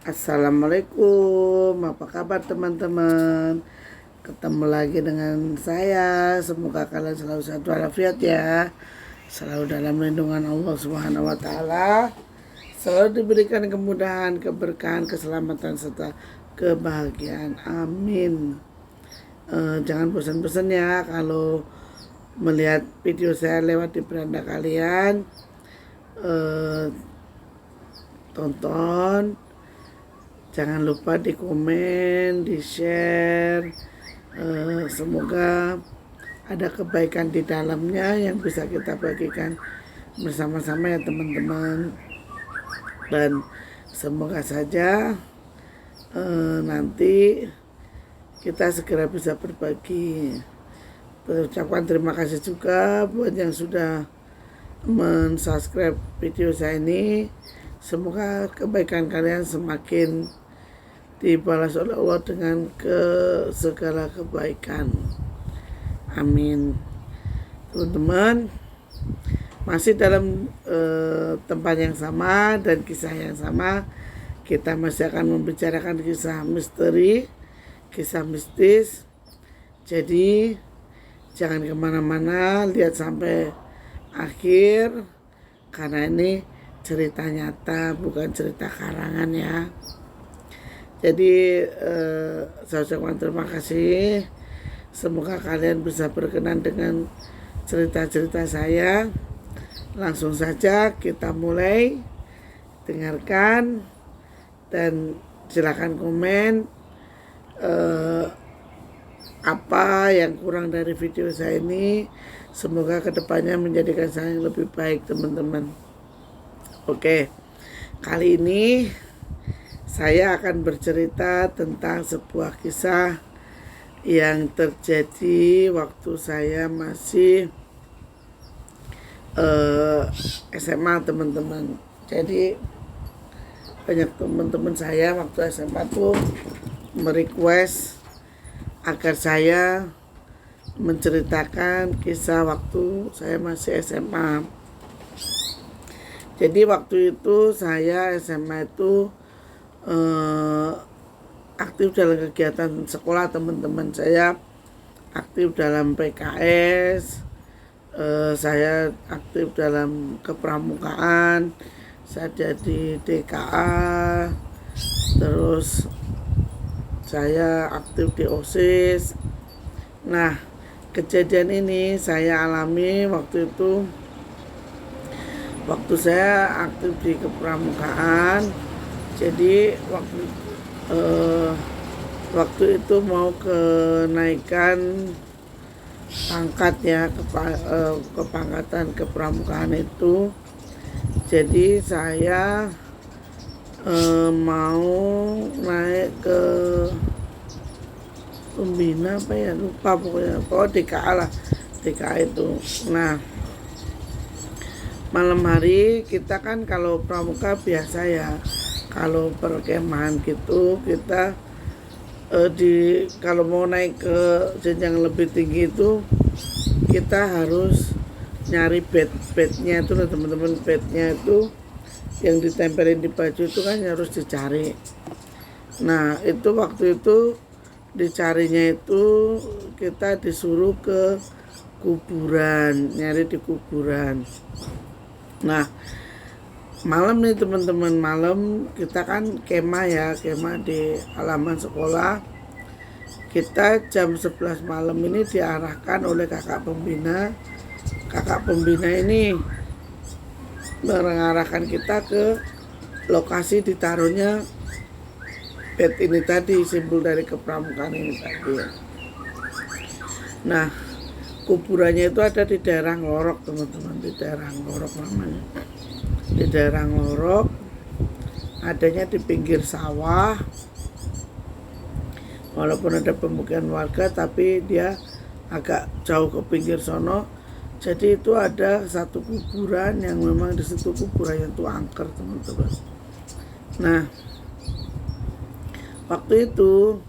Assalamualaikum, apa kabar teman-teman? Ketemu lagi dengan saya. Semoga kalian selalu sehat walafiat ya. Selalu dalam lindungan Allah Subhanahu wa taala. Selalu diberikan kemudahan, keberkahan, keselamatan serta kebahagiaan. Amin. Jangan bosan-bosan ya kalau melihat video saya lewat di beranda kalian. Tonton. Jangan lupa di komen, di share. Semoga ada kebaikan di dalamnya yang bisa kita bagikan bersama-sama ya teman-teman. Dan semoga saja nanti kita segera bisa berbagi. Ucapkan terima kasih juga buat yang sudah mensubscribe video saya ini. Semoga kebaikan kalian semakin dibalas oleh Allah dengan segala kebaikan. Amin. Teman-teman, masih dalam tempat yang sama dan kisah yang sama. Kita masih akan membicarakan kisah misteri, kisah mistis. Jadi jangan kemana-mana, lihat sampai akhir, karena ini cerita nyata, bukan cerita karangan ya. Jadi saya ucapkan terima kasih. Semoga kalian bisa berkenan dengan cerita-cerita saya. Langsung saja kita mulai. Dengarkan dan silakan komen apa yang kurang dari video saya ini. Semoga kedepannya menjadikan saya yang lebih baik teman-teman. Oke, kali ini saya akan bercerita tentang sebuah kisah yang terjadi waktu saya masih SMA teman-teman. Jadi banyak teman-teman saya waktu SMA tuh merequest agar saya menceritakan kisah waktu saya masih SMA. Jadi waktu itu saya SMA itu aktif dalam kegiatan sekolah teman-teman. Saya aktif dalam PKS, saya aktif dalam kepramukaan, saya jadi DKA, terus saya aktif di OSIS. Nah, kejadian ini saya alami waktu itu, waktu saya aktif di kepramukaan. Jadi waktu itu mau kenaikan pangkat ya, kepangkatan kepramukaan itu. Jadi saya mau naik ke pembina apa ya, lupa pokoknya. DKA lah, DKA itu. Nah, malam hari kita kan kalau pramuka biasa ya, kalau perkemahan gitu kita kalau mau naik ke jenjang lebih tinggi itu kita harus nyari bednya itu lah teman-teman. Bednya itu yang ditempelin di baju itu kan harus dicari. Nah itu waktu itu dicarinya itu kita disuruh ke kuburan, nyari di kuburan. Nah malam nih teman-teman, malam kita kan kemah ya, kemah di halaman sekolah. Kita jam 11 malam ini diarahkan oleh kakak pembina. Kakak pembina ini mengarahkan kita ke lokasi ditaruhnya bed ini tadi, simbol dari kepramukaan ini tadi. Nah kuburannya itu ada di daerah Ngorok teman-teman, di daerah Ngorok namanya. Di daerah Ngorok, adanya di pinggir sawah. Walaupun ada pemukiman warga, tapi dia agak jauh ke pinggir sono. Jadi itu ada satu kuburan yang memang di situ kuburannya itu angker teman-teman. Nah, waktu itu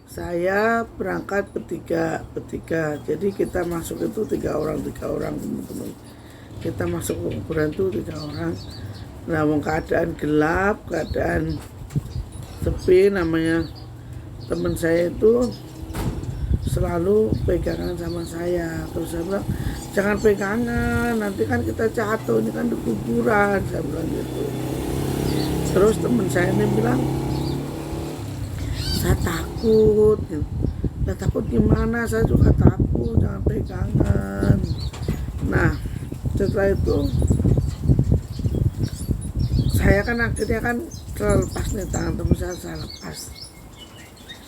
saya berangkat bertiga. Jadi kita masuk itu tiga orang teman-teman. Kita masuk ke kuburan itu 3 orang. Nah, keadaan gelap, keadaan sepi. Namanya teman saya itu selalu pegangan sama saya. Terus saya bilang, jangan pegangan, nanti kan kita jatuh, ini kan di kuburan, saya bilang gitu. Terus teman saya ini bilang, saya takut gitu. Nah, takut gimana, saya juga takut, jangan pegangan. Nah, setelah itu saya kan akhirnya kan terlepas nih, tangan teman saya lepas.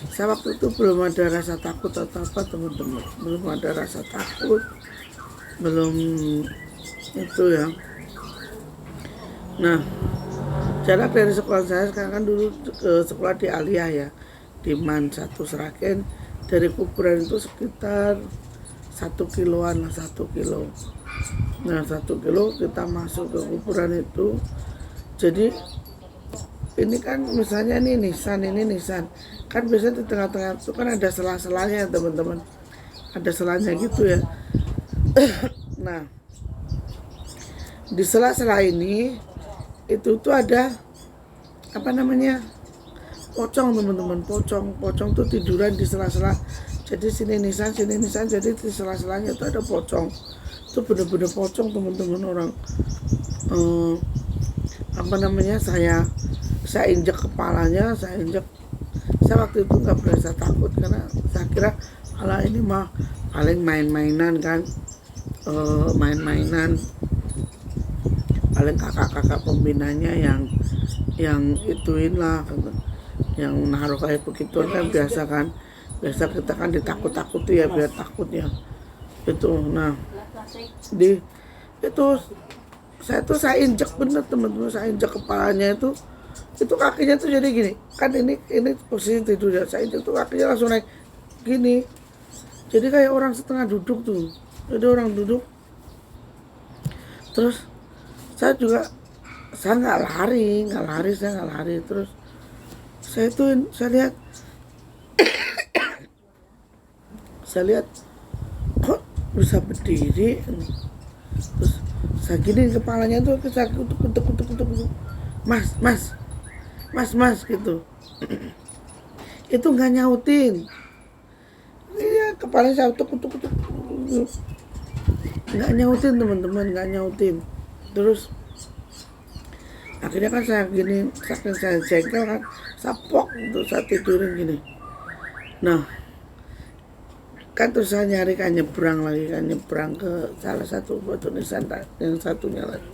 Saya waktu itu belum ada rasa takut atau apa teman-teman, belum ada rasa takut, belum itu ya. Nah, jarak dari sekolah saya sekarang kan dulu ke sekolah di Aliyah ya, di Man 1 Seragen, dari kuburan itu sekitar 1 kiloan lah, 1 kilo. Nah 1 kilo kita masuk ke kuburan itu. Jadi ini kan misalnya ini Nisan kan biasanya di tengah-tengah itu kan ada sela-selanya teman-teman, ada selanya gitu ya. Nah di sela-sela ini itu tuh ada apa namanya, pocong teman-teman. Pocong tuh tiduran di sela-sela. Jadi sini nisan, jadi di sela-selanya itu ada pocong. Itu bener-bener pocong teman-teman. Orang apa namanya, saya injek kepalanya, saya waktu itu nggak berasa takut karena saya kira ala ini mah paling main-mainan kan, main-mainan, paling kakak-kakak pembinanya yang ituin lah, yang naruh kayak begitu kan biasa kita kan ditakut-takuti ya, biar takutnya itu. Nah di itu saya injek bener teman-teman, saya injek kepalanya itu kakinya tuh jadi gini kan, ini posisi tidur ya, saya injek tuh kakinya langsung naik gini, jadi kayak orang setengah duduk tuh, jadi orang duduk. Terus saya nggak lari. Terus saya lihat kok bisa berdiri. Terus saya gini kepalanya tuh, saya kutuk, mas gitu. Itu nggak nyautin. Iya, kepalanya saya kutuk, nggak nyautin teman-teman, nggak nyautin. Terus akhirnya kan saya gini, saking saya jengkel kan, sapok untuk saya tidurin gini. Nah kan terus saya nyari kan, nyebrang ke salah satu batu nisan yang satunya lagi.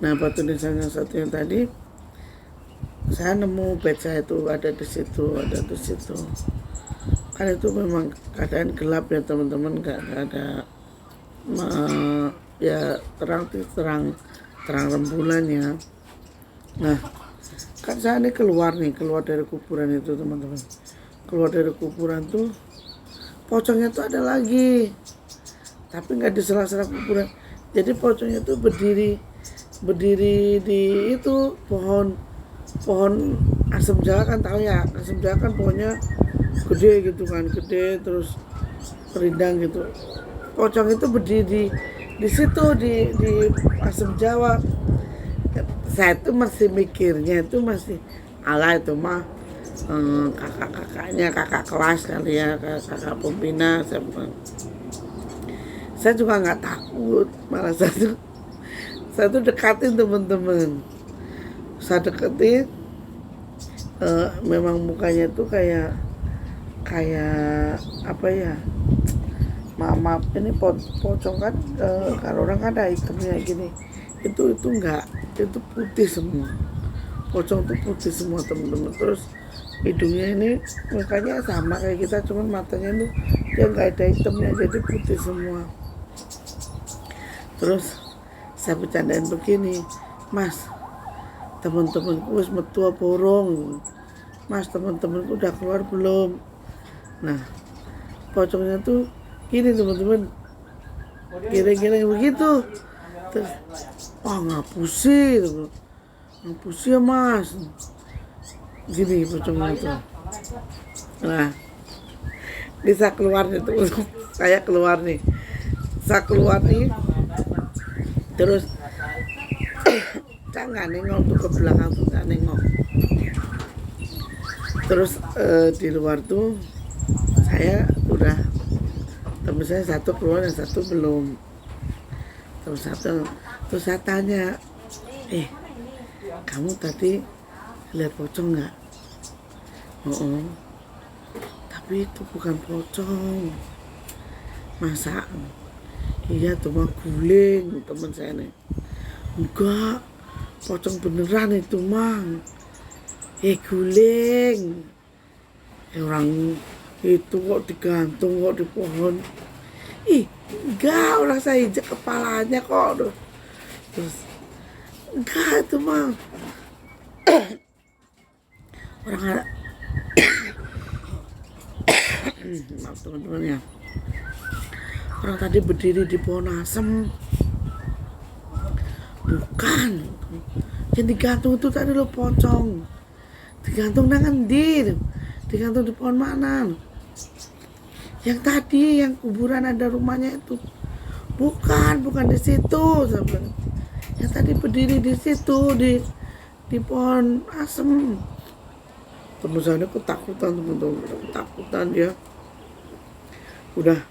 Nah batu nisan yang satunya tadi, saya nemu bed saya itu ada di situ. Kan itu memang keadaan gelap ya teman-teman, nggak ada ya terang rembulan ya. Nah kan saya ini keluar dari kuburan itu teman-teman. Keluar dari kuburan tuh pocongnya tuh ada lagi, tapi nggak di sela-sela kuburan. Jadi pocongnya tuh berdiri di itu pohon asam jawa kan, tahu ya, asam jawa kan pohonnya gede gitu kan, terus rindang gitu. Pocong itu berdiri di situ di asam jawa. Saya tuh masih mikirnya itu masih ala itu mah kakak kelas kali ya, kakak pembina. Saya juga nggak takut, malah saya tuh dekatin teman-teman. Saya deketin, memang mukanya tuh kayak apa ya, maaf ini pocong kan, kalau orang kan ada hitamnya gini, itu enggak, itu putih semua. Pocong tuh putih semua teman-teman. Terus hidungnya ini mukanya sama kayak kita, cuman matanya tuh dia nggak ada hitamnya, jadi putih semua. Terus saya bercandain begini, mas, teman-temanku wis metu apa urung? Mas, teman-temanku udah keluar belum? Nah pocongnya tuh gini teman-teman, kira-kira begitu. Terus ngapusi ya mas, gini pocongnya tuh. Nah bisa keluar nih tuh, saya keluar nih, terus saya nggak nengok tuh ke belakang tuh, nggak nengok. Terus di luar tuh saya udah, temen saya satu keluar, yang satu belum. Terus saya tanya, kamu tadi lihat pocong nggak? Oh, tapi itu bukan pocong. Masa? Iya tuh mah guling, teman saya nih. Enggak, pocong beneran itu mang. Guling. Orang itu kok digantung kok di pohon. Enggak, orang saya injek kepalanya kok. Terus enggak itu mang. Orang ada maaf teman-teman ya. Orang tadi berdiri di pohon asem. Bukan. Yang digantung itu tadi lo pocong. Digantung dengan digantung di pohon mana? Yang tadi, yang kuburan ada rumahnya itu. Bukan di situ. Yang tadi berdiri di situ di pohon asem. Temen saya ketakutan, teman-teman, ketakutan dia. Udah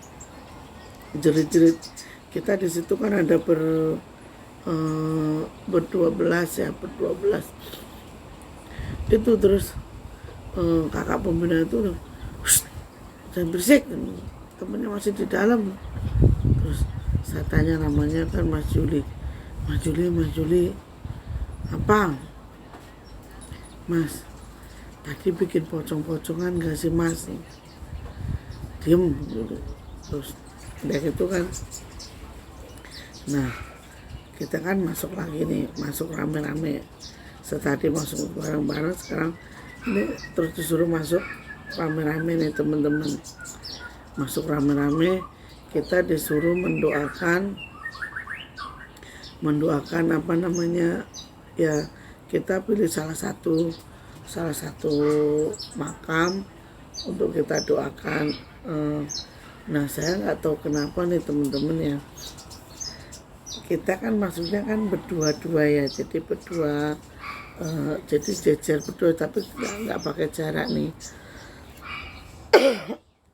jerit-jerit. Kita di situ kan ada ber-12 ya, ber-12. Itu terus kakak pembina itu jangan berisik, temennya masih di dalam. Terus saya tanya namanya kan Mas Juli. Mas Juli apa? Mas, tadi bikin pocong-pocongan gak sih Mas? Diem gitu. Terus udah gitu kan. Nah, kita kan masuk lagi nih, masuk rame-rame. Tadi masuk bareng-bareng, sekarang ini terus disuruh masuk rame-rame nih teman-teman. Masuk rame-rame, kita disuruh mendoakan apa namanya ya, kita pilih salah satu makam untuk kita doakan. Nah saya nggak tahu kenapa nih teman-teman ya, kita kan maksudnya kan berdua-dua ya, jadi berdua, jadi jejer berdua, tapi nggak pakai jarak nih.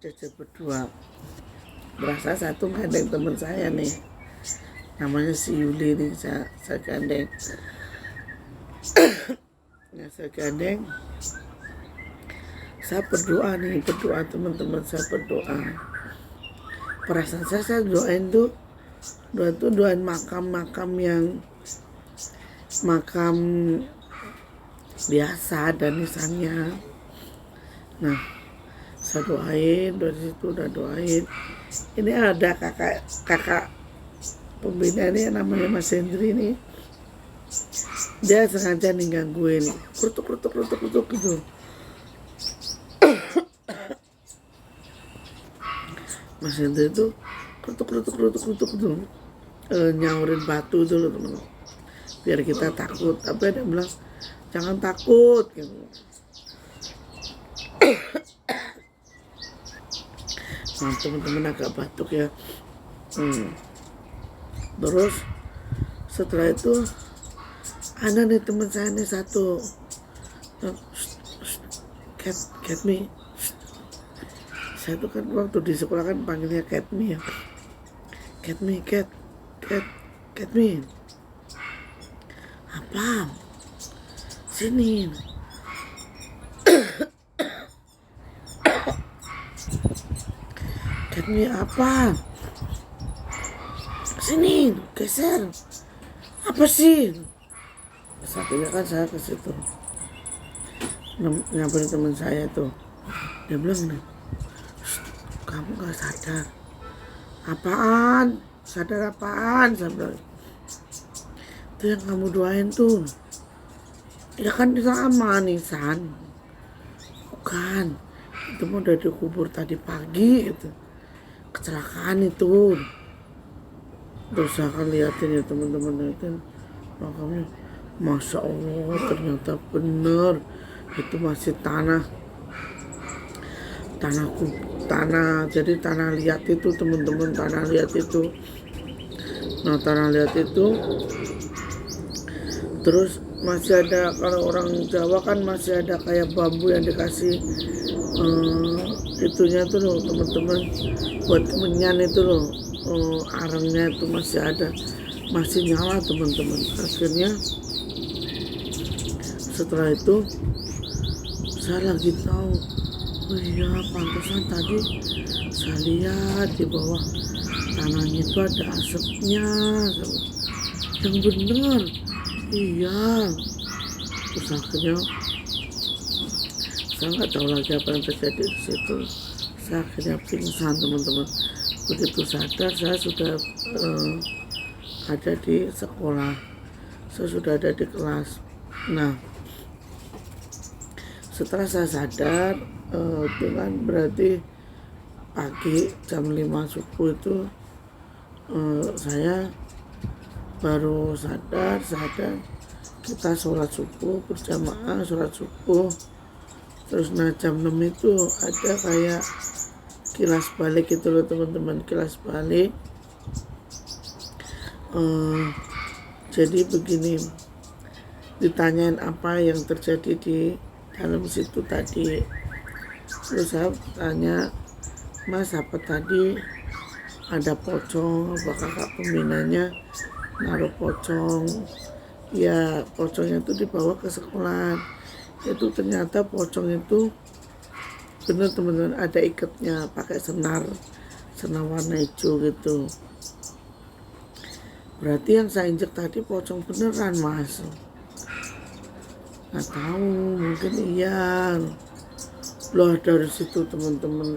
Jejer berdua, berasa satu gandeng teman saya nih, namanya si Yuli nih, saya gandeng. Nah, saya gandeng, saya berdoa teman-teman, saya berdoa. Perasaan saya doain tuh, doain makam yang makam biasa dan nisannya. Nah, saya doain, dari situ udah doain. Ini ada kakak pembina ini namanya Mas Hendri nih. Dia sengaja nih gangguin, kerutuk gitu. Mas Hendri itu kerutuk gitu, nyaurin batu itu loh teman, biar kita takut. Tapi dia bilang jangan takut gitu. Nah, teman-teman agak batuk ya. Terus setelah itu ada nih teman saya nih satu, cat me. Saya tuh kan waktu di sekolah kan panggilnya cat me ya. Cat me. Apa? Sini. Cat me apa? Sini, geser. Apa sih? Satunya kan saya ke situ, nyamperin teman saya tuh. Dia bilang nih, kamu gak sadar? Apaan? Sadar apaan? Saya bilang, itu yang kamu doain tuh, ya kan sama nisan. Bukan, itu mau udah dikubur tadi pagi itu, kecelakaan itu. Terus saya akan liatin ya teman-teman, itu makamnya. Masya Allah, ternyata bener itu masih tanah, jadi tanah liat itu teman-teman, tanah liat itu. Nah tanah liat itu terus masih ada, kalau orang Jawa kan masih ada kayak bambu yang dikasih itunya tuh loh teman-teman, buat kemenyan itu loh, arangnya itu masih ada, masih nyala teman-teman. Akhirnya setelah itu saya lagi tahu, oh iya pantesan tadi saya lihat di bawah tanahnya itu ada asapnya, yang bener. Iya, terus akhirnya saya nggak tahu lagi apa yang terjadi di situ. Saya akhirnya pingsan teman-teman. Begitu sadar saya sudah ada di sekolah, saya sudah ada di kelas. Nah, setelah saya sadar itu kan berarti pagi jam 5 subuh itu saya baru sadar kita sholat subuh berjamaah, sholat subuh. Terus jam 6 itu ada kayak kilas balik gitu loh teman-teman, kilas balik. Jadi begini, ditanyain apa yang terjadi di dalam situ tadi. Terus saya tanya, Mas, apa tadi ada pocong, apa kakak pembinanya naruh pocong? Ya, pocongnya itu dibawa ke sekolah. Itu ternyata pocong itu bener teman-teman, ada ikatnya, pakai senar warna hijau gitu. Berarti yang saya injek tadi pocong beneran, Mas. Nggak tahu, mungkin iya. Loh, dari situ teman-teman,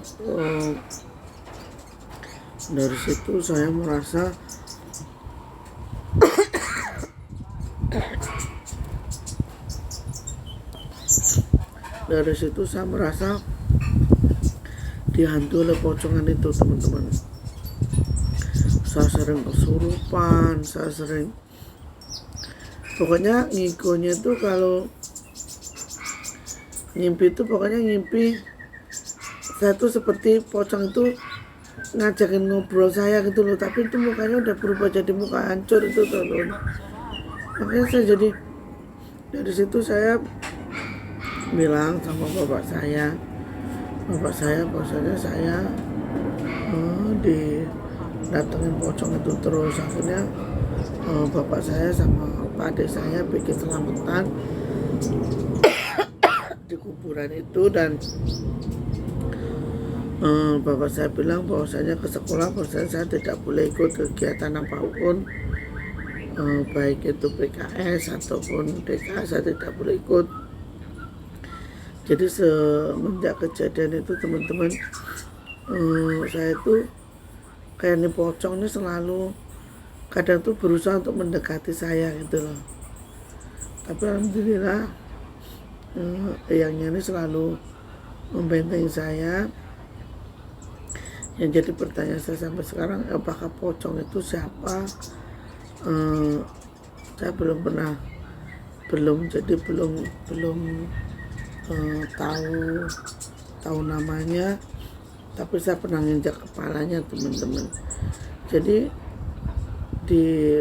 dari situ saya merasa dihantui oleh pocongan itu teman-teman. Saya sering kesurupan, pokoknya ngigonya itu kalau ngimpi itu pokoknya ngimpi saya tuh seperti pocong itu ngajakin ngobrol saya gitu loh, tapi itu mukanya udah berubah jadi muka hancur itu teman-teman. Makanya saya jadi dari situ saya bilang sama bapak saya bahwasanya saya didatengin pocong itu terus. Akhirnya bapak saya sama pak adik saya bikin selamatan di kuburan itu, dan bapak saya bilang bahwasanya ke sekolah bahwasanya saya tidak boleh ikut kegiatan apapun, baik itu PKS ataupun DK, saya tidak boleh ikut. Jadi semenjak kejadian itu teman-teman, saya tuh kayak nih pocong ini selalu kadang tuh berusaha untuk mendekati saya gitu loh. Tapi alhamdulillah eyangnya ini selalu membentengi saya. Yang jadi pertanyaan saya sampai sekarang, apakah pocong itu siapa? Saya belum tahu namanya, tapi saya pernah nginjak kepalanya teman-teman. Jadi di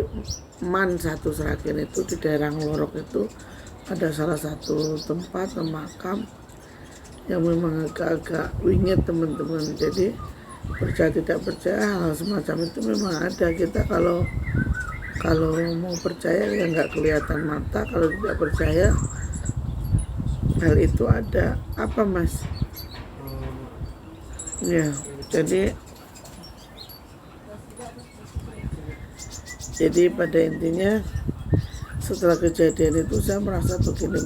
Man satu Seragen itu, di daerah Ngorok itu ada salah satu tempat makam yang memang agak-agak wingit teman-teman. Jadi percaya tidak percaya hal semacam itu memang ada. Kita kalau mau percaya ya nggak kelihatan mata, kalau tidak percaya hal itu ada. Apa Mas? Ya, jadi pada intinya setelah kejadian itu saya merasa begini,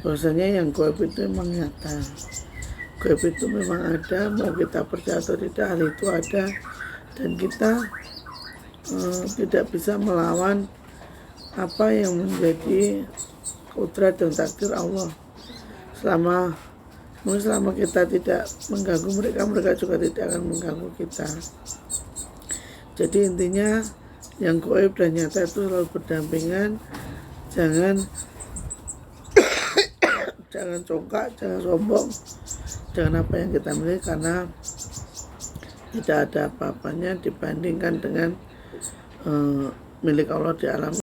bahwasanya yang gaib itu memang nyata, gaib itu memang ada, mau kita percaya atau tidak, hal itu ada, dan kita tidak bisa melawan apa yang menjadi kodrat dan takdir Allah. Selama kita tidak mengganggu mereka juga tidak akan mengganggu kita. Jadi intinya yang gaib dan nyata itu selalu berdampingan. Jangan congkak, jangan sombong dengan apa yang kita miliki, karena tidak ada apa-apanya dibandingkan dengan milik Allah di alam